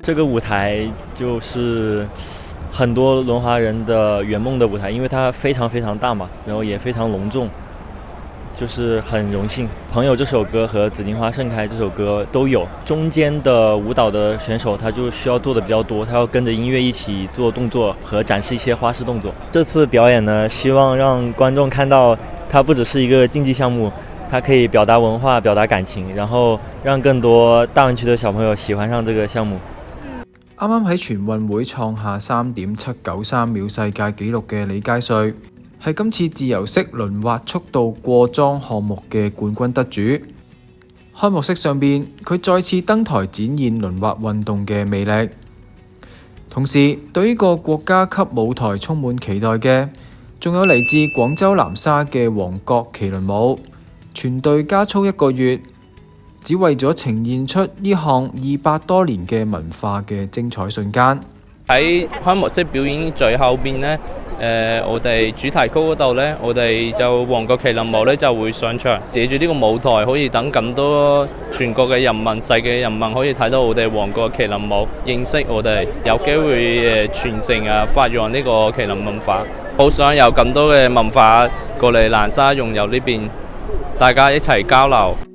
这个舞台就是很多轮滑人的圆梦的舞台，因为它非常非常大嘛，然后也非常隆重，就是很荣幸。朋友这首歌和紫荆花盛开这首歌都有，中间的舞蹈的选手他就需要做的比较多，他要跟着音乐一起做动作和展示一些花式动作。这次表演呢，希望让觀眾看到它不只是一個競技項目，它可以表達文化、表達感情，然後讓更多大灣區的小朋友喜歡上這個項目。啱啱喺全運會創下3.793秒世界紀錄嘅李佳瑞，係今次自由式輪滑速度過莊項目嘅冠軍得主。開幕式上邊，佢再次登台展現輪滑運動嘅魅力。同時，對呢個國家級舞台充滿期待嘅，仲有嚟自廣州南沙嘅黃國麒麟舞，全隊加操1個月，只為咗呈現出呢項200多年嘅文化嘅精彩瞬間。喺開幕式表演最後邊呢，我哋主題曲嗰度呢，我哋就黃國麒麟舞呢就會上場，借住呢個舞台可以等咁多全國嘅人民、世界嘅人民可以睇到我哋黃國麒麟舞，認識我哋，有機會傳承發揚呢個麒麟文化。好想有咁多嘅文化過嚟南沙融入呢邊，大家一齊交流。